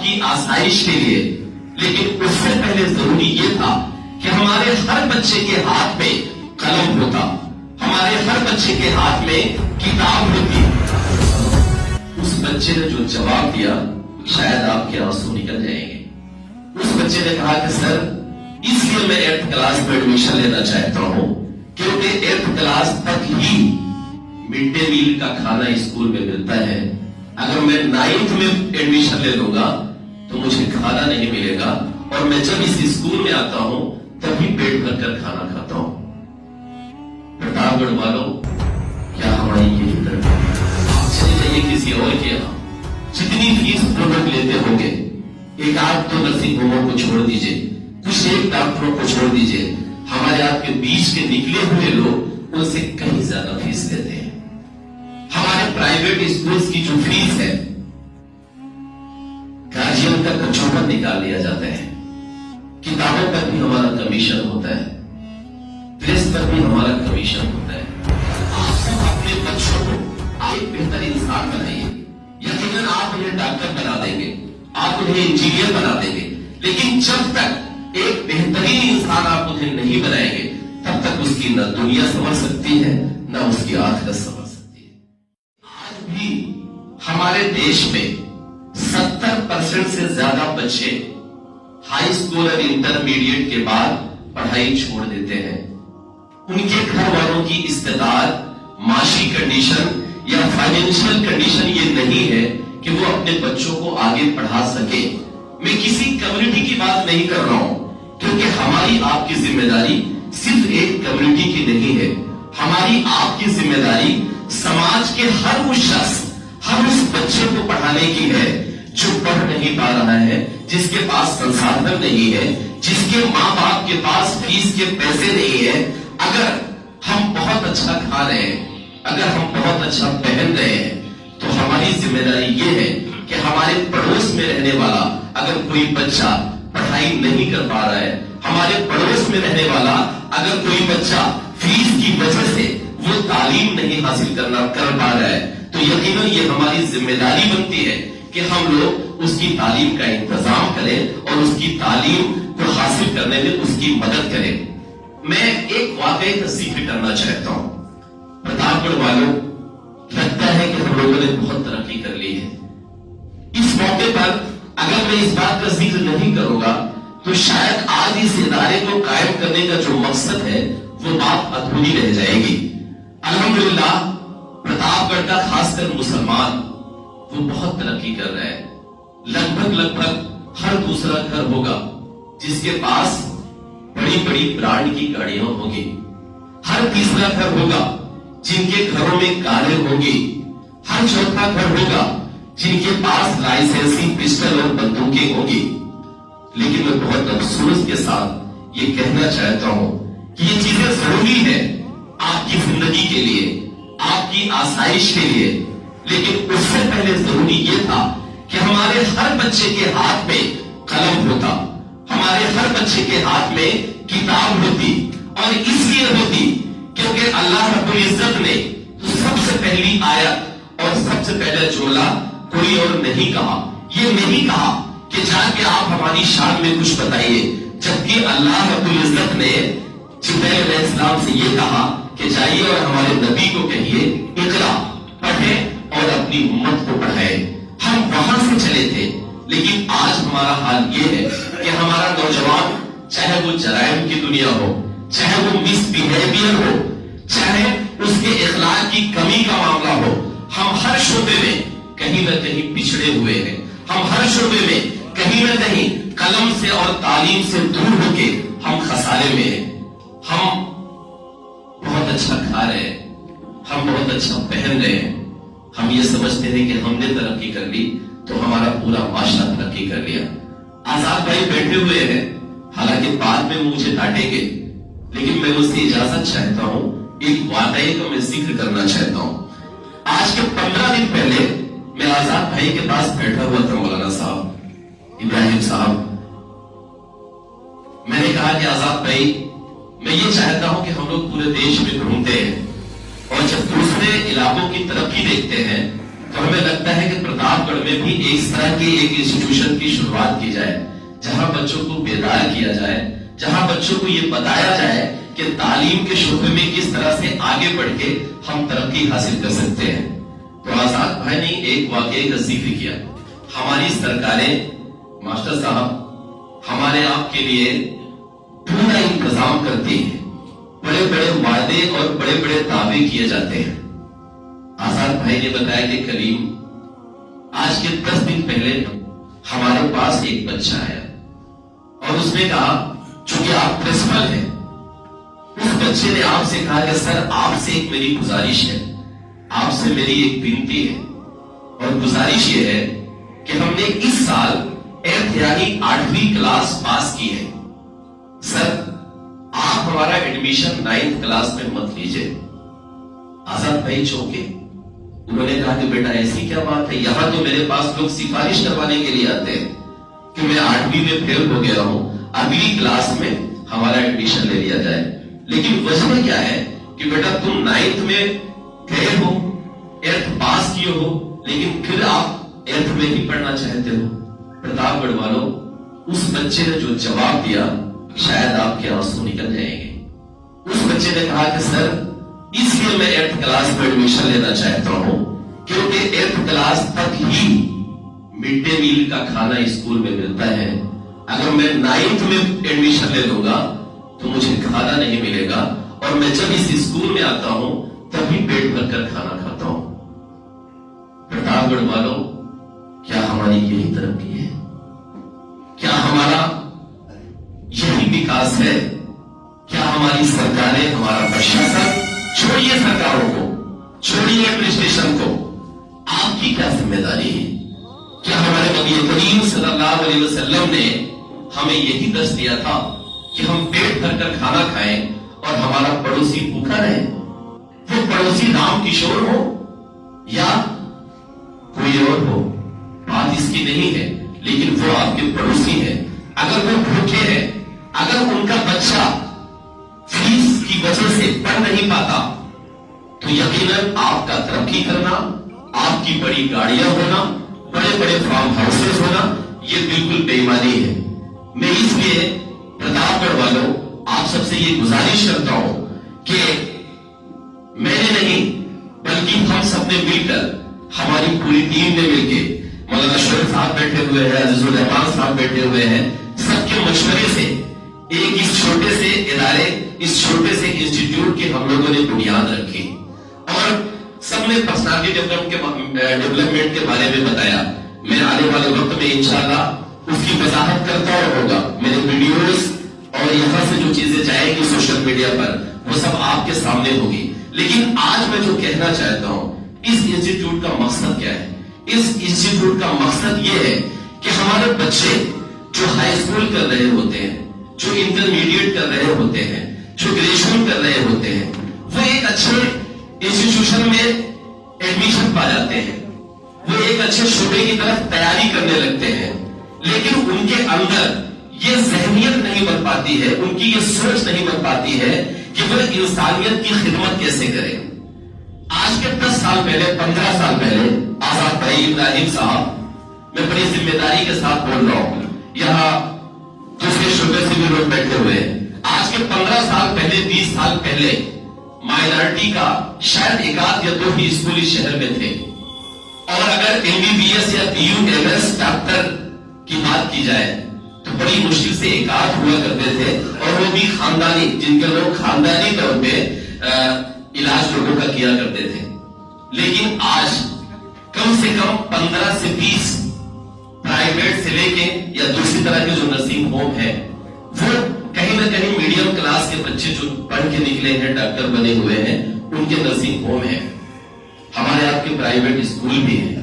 کی آسائش کے لیے، لیکن اس سے پہلے ضروری یہ تھا کہ ہمارے ہر بچے کے ہاتھ میں قلم ہوتا، ہمارے ہر بچے کے ہاتھ میں کتاب ہوتی۔ اس بچے نے جو جواب دیا شاید آپ کے آنسو نکل جائیں گے۔ اس بچے نے کہا کہ سر اس لیے میں 8th کلاس میں ایڈمیشن لینا چاہتا ہوں کیونکہ 8th کلاس تک ہی مڈ ڈے میل کا کھانا اسکول میں ملتا ہے، اگر میں 9th میں ایڈمیشن لے لوں گا تو مجھے کھانا نہیں ملے گا، اور میں جب اس اسکول میں آتا ہوں تبھی پیٹ بھر کر کھانا کھاتا ہوں۔ پرتاپ گڑھ والوں، کیا ہماری یہی طرف آپ چلے جائیے کسی اور کے یہاں، جتنی فیس پروڈکٹ لیتے ہوں گے، ایک آدھ تو نرسنگ ہوموں کو چھوڑ دیجئے، کچھ ایک ڈاکٹروں کو چھوڑ دیجئے، ہمارے آپ کے بیچ کے نکلے ہوئے لوگ ان سے کہیں زیادہ فیس لیتے ہیں۔ ہمارے پرائیویٹ اسکولز کی جو فیس ہے، گارجین کا کچوپن نکال لیا جاتا ہے، کتابوں پر بھی ہمارا کمیشن ہوتا ہے، ڈریس پر بھی ہمارا کمیشن ہوتا ہے۔ آپ سب اپنے بچوں کو ایک بہتر انسان بنائیے، یقیناً آپ انہیں ڈاکٹر بنا دیں گے، آپ انہیں انجینئر بنا دیں گے، لیکن جب تک ایک بہترین انسان آپ انہیں نہیں بنائیں گے تب تک اس کی نہ دنیا سمجھ سکتی ہے نہ اس کی آخرت سمجھ سکتی ہے۔ آج بھی ہمارے دیش میں 70% سے زیادہ بچے ہائی اسکول اور انٹرمیڈیٹ کے بعد پڑھائی چھوڑ دیتے ہیں۔ ان کے گھر والوں کی استعداد، معاشی کنڈیشن یا فائنینشیل کنڈیشن یہ نہیں ہے کہ وہ اپنے بچوں کو آگے پڑھا سکے۔ میں کسی کمیونٹی کی بات نہیں کر رہا ہوں، کیونکہ ہماری آپ کی ذمہ داری صرف ایک کمیونٹی کی نہیں ہے، ہماری آپ کی ذمہ داری سماج کے ہر اس شخص، ہر اس بچے کو پڑھانے کی ہے جو پڑھ نہیں پا رہا ہے، جس کے پاس سنسادھن نہیں ہے، جس کے ماں باپ کے پاس فیس کے پیسے نہیں ہے۔ اگر ہم بہت اچھا کھا رہے ہیں، اگر ہم بہت اچھا پہن رہے ہیں، تو ہماری ذمہ داری یہ ہے کہ ہمارے پڑوس میں رہنے والا اگر کوئی بچہ پڑھائی نہیں کر پا رہا ہے، ہمارے پڑوس میں رہنے والا اگر کوئی بچہ فیس کی وجہ سے وہ تعلیم نہیں حاصل کر پا رہا ہے، تو یقیناً یہ ہماری ذمہ داری بنتی ہے کہ ہم لوگ اس کی تعلیم کا انتظام کریں اور اس کی تعلیم کو حاصل کرنے میں اس کی مدد کریں۔ میں ایک واقعے کا ذکر کرنا چاہتا ہوں۔ پرتاپ گڑھ والوں، لگتا ہے کہ ہم لوگوں نے بہت ترقی کر لی ہے۔ اس موقع پر اگر میں اس بات کا ذکر نہیں کروں گا تو شاید آج اس ادارے کو قائم کرنے کا جو مقصد ہے وہ بات ادھوری رہ جائے گی۔ الحمدللہ پرتاپ گڑھ کا خاص کر مسلمان وہ بہت ترقی کر رہا ہے۔ لگ بھگ ہر دوسرا گھر ہوگا جس کے پاس بڑی بڑی برانڈ کی گاڑیاں ہوں گی، ہر تیسرا گھر ہوگا جن کے گھروں میں کاریں ہوں گی، ہر چوتھا گھر ہوگا جن کے پاس لائسنسی پسٹل اور بندوقیں ہوں گی۔ لیکن میں بہت افسوس کے ساتھ یہ کہنا چاہتا ہوں کہ یہ چیزیں ضروری ہیں آپ کی زندگی کے لیے، آپ کی آسائش کے لیے، لیکن اس سے پہلے ضروری یہ تھا کہ ہمارے ہر بچے کے ہاتھ میں قلم ہوتا، ہمارے ہر بچے کے ہاتھ میں کتاب ہوتی، اور اس لیے ہوتی کیونکہ اللہ رب العزت نے سب سے پہلی آیت اور سب سے پہلا جملہ کوئی اور نہیں کہا، یہ نہیں کہا کہ جا کے آپ ہماری شان میں کچھ بتائیے، جبکہ اللہ رب العزت نے جبرائیل علیہ السلام سے یہ کہا کہ جائیے اور ہمارے نبی کو کہیے اقرا، پڑھیں اور اپنی امت کو پڑھائیں۔ ہم وہاں سے چلے تھے، لیکن آج ہمارا حال یہ ہے کہ ہمارا نوجوان، چاہے وہ جرائم کی دنیا ہو، چاہے وہ مس بیہیویئر ہو، چاہے اس کے اخلاق کی کمی کا معاملہ ہو، ہم ہر شعبے میں کہیں نہ کہیں پچھڑے ہوئے ہیں، ہم ہر شعبے میں کہیں نہ کہیں قلم سے اور تعلیم سے دور ہو کے ہم خسارے میں ہیں۔ ہم بہت اچھا کھا رہے ہیں، ہم بہت اچھا پہن رہے ہیں، ہم یہ سمجھتے ہیں کہ ہم نے ترقی کر لی تو ہمارا پورا معاشرہ ترقی کر لیا۔ آزاد بھائی بیٹھے ہوئے ہیں، حالانکہ بعد میں مجھے ڈانٹیں گے، لیکن میں اس کی اجازت چاہتا ہوں، ایک واقعے کا میں ذکر کرنا چاہتا ہوں۔ آج کے 15 دن پہلے میں آزاد بھائی کے پاس بیٹھا ہوا تھا، مولانا صاحب ابراہیم صاحب۔ میں نے کہا کہ آزاد بھائی، میں یہ چاہتا ہوں کہ ہم لوگ پورے دیش میں گھومتے ہیں اور جب دوسرے علاقوں کی ترقی دیکھتے ہیں تو ہمیں لگتا ہے کہ پرتاپ گڑھ میں بھی اس طرح کے ایک انسٹیٹیوشن کی شروعات کی جائے جہاں بچوں کو بیدار کیا جائے، جہاں بچوں کو یہ بتایا جائے کہ تعلیم کے شعبے میں کس طرح سے آگے بڑھ کے ہم ترقی حاصل کر سکتے ہیں۔ تو آزاد بھائی نے ایک واقعے کا ذکر کیا، ہماری سرکاریں ماسٹر صاحب ہمارے آپ کے لیے پورا انتظام کرتی ہیں، بڑے بڑے وعدے اور بڑے بڑے دعوے کیے جاتے ہیں۔ آزاد بھائی نے بتایا کہ کلیم آج کے 10 دن پہلے ہمارے پاس ایک بچہ آیا اور اس نے کہا چونکہ آپ پرنسپل ہیں، اس بچے نے آپ سے کہا کہ سر آپ سے ایک میری گزارش ہے، آپ سے میری ایک بنتی ہے، اور گزارش یہ ہے کہ ہم نے اس سال 8ویں کلاس پاس کی ہے، سر آپ ہمارا ایڈمیشن 9th کلاس میں مت لیجئے۔ آزاد بھائی چونکے، انہوں نے کہا کہ بیٹا ایسی کیا بات ہے، یہاں تو میرے پاس لوگ سفارش کروانے کے لیے آتے ہیں کہ میں 8ویں میں فیل ہو گیا ہوں، اگلی کلاس میں ہمارا ایڈمیشن لے لیا جائے، لیکن وجہ کیا ہے کہ بیٹا تم 9th میں گئے ہو، 8th پاس کیے ہو، لیکن پھر آپ 8th میں ہی پڑھنا چاہتے ہو۔ پرتاپ گڑھ والوں، اس بچے نے جو جواب دیا شاید آپ کے آنسو نکل جائیں گے۔ اس بچے نے کہا کہ سر اس لیے میں 8th کلاس میں ایڈمیشن لینا چاہتا ہوں کیونکہ 8th کلاس تک ہی مڈ ڈے میل کا کھانا اسکول میں ملتا ہے، اگر میں 9th میں ایڈمیشن لے لوں گا تو مجھے کھانا نہیں ملے گا، اور میں جب اس اسکول میں آتا ہوں تبھی پیٹ بھر کر کھانا کھاتا ہوں۔ پرتاپ گڑھ والوں، کیا ہماری یہی ترقی ہے؟ کیا ہمارا یہی وکاس ہے؟ کیا ہماری سرکاریں، ہمارا پرشاسن، چھوڑیے سرکاروں کو، چھوڑیے ایڈمنسٹریشن کو، آپ کی کیا ذمہ داری ہے؟ کیا ہمارے نبی کریم صلی اللہ علیہ وسلم نے ہمیں یہی درس دیا تھا کہ ہم پیٹ بھر کر کھانا کھائیں اور ہمارا پڑوسی بھوکا رہے؟ وہ پڑوسی رام کشور ہو یا کوئی اور ہو، بات اس کی نہیں ہے، لیکن وہ آپ کے پڑوسی ہیں۔ اگر وہ بھوکے ہیں، اگر ان کا بچہ فیس کی وجہ سے پڑھ نہیں پاتا تو یقیناً آپ کا ترقی کرنا، آپ کی بڑی گاڑیاں ہونا، بڑے بڑے فارم ہاؤسز ہونا، یہ بالکل بے ایمانی ہے۔ میں اس لیے پرتاپ گڑھ والوں آپ سب سے یہ گزارش کرتا ہوں کہ میں نے نہیں بلکہ ہم سب نے مل کر، ہماری پوری ٹیم نے مل کے، مولانا شریف صاحب بیٹھے ہوئے ہیں، عزیز الرحمان صاحب بیٹھے ہوئے ہیں، سب کے مشورے سے ایک اس چھوٹے سے ادارے، اس چھوٹے سے انسٹیٹیوٹ کے ہم لوگوں نے بنیاد رکھی، اور سب نے پرسنالٹی ڈیولپمنٹ کے بارے میں بتایا۔ میں آنے والے وقت میں انشاءاللہ اس کی وضاحت کرتا ہوگا، میرے ویڈیوز اور یہاں سے جو چیزیں جائیں گی سوشل میڈیا پر وہ سب آپ کے سامنے ہوگی۔ لیکن آج میں جو کہنا چاہتا ہوں، اس انسٹیٹیوٹ کا مقصد کیا ہے؟ اس انسٹیٹیوٹ کا مقصد یہ ہے کہ ہمارے بچے جو ہائی اسکول کر رہے ہوتے ہیں، جو انٹرمیڈیٹ کر رہے ہوتے ہیں، جو گریجویشن کر رہے ہوتے ہیں، وہ ایک اچھے انسٹیٹیوشن میں ایڈمیشن پا جاتے ہیں، وہ ایک اچھے شعبے کی طرف تیاری کرنے لگتے ہیں، لیکن ان کے اندر یہ ذہنیت نہیں بن پاتی ہے، ان کی یہ سوچ نہیں بن پاتی ہے کہ وہ انسانیت کی خدمت کیسے کریں۔ آج کے 10 سال پہلے، 15 سال پہلے، آزاد بھائی ابراہیم صاحب، میں بڑی ذمہ داری کے ساتھ بول رہا ہوں، یہاں دوسرے شعبے سے بھی لوگ بیٹھے ہوئے ہیں، آج کے 15 سال پہلے، 20 سال پہلے مائنارٹی کا شاید 1 یا 2 ہی اسکول اس شہر میں تھے، اور اگر MBBS یا BUMS ڈاکٹر کی بات کی جائے تو بڑی مشکل سے 1 ہوا کرتے تھے، اور وہ بھی خاندانی، جن کے لوگ خاندانی طور پہ علاج لوگوں کا کیا کرتے تھے۔ لیکن آج کم سے کم 15 سے 20 پرائیویٹ سے لے کے یا دوسری طرح کے جو نرسنگ ہوم ہے، وہ کہیں نہ کہیں میڈیم کلاس کے بچے جو پڑھ کے نکلے ہیں، ڈاکٹر بنے ہوئے ہیں، ان کے نرسنگ ہوم ہیں، ہمارے آپ کے پرائیویٹ اسکول بھی ہیں۔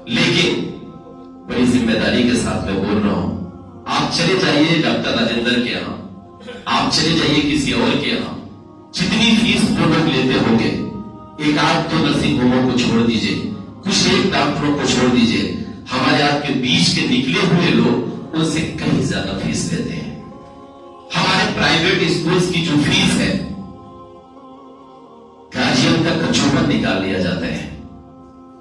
لیکن بڑی ذمہ داری کے ساتھ میں بول رہا ہوں، آپ چلے جائیے ڈاکٹر راجندر کے یہاں، آپ چلے جائیے کسی اور کے یہاں، جتنی فیس وہ لوگ لیتے ہوں گے، 1 2 نرسنگ ہوموں کو چھوڑ دیجئے، کچھ ایک ڈاکٹروں کو چھوڑ دیجئے، ہمارے آپ کے بیچ کے نکلے ہوئے لوگ ان سے کہیں زیادہ فیس لیتے ہیں۔ ہمارے پرائیویٹ اسکولز کی جو فیس ہے، گارجین کا کچوپن نکال لیا جاتا ہے،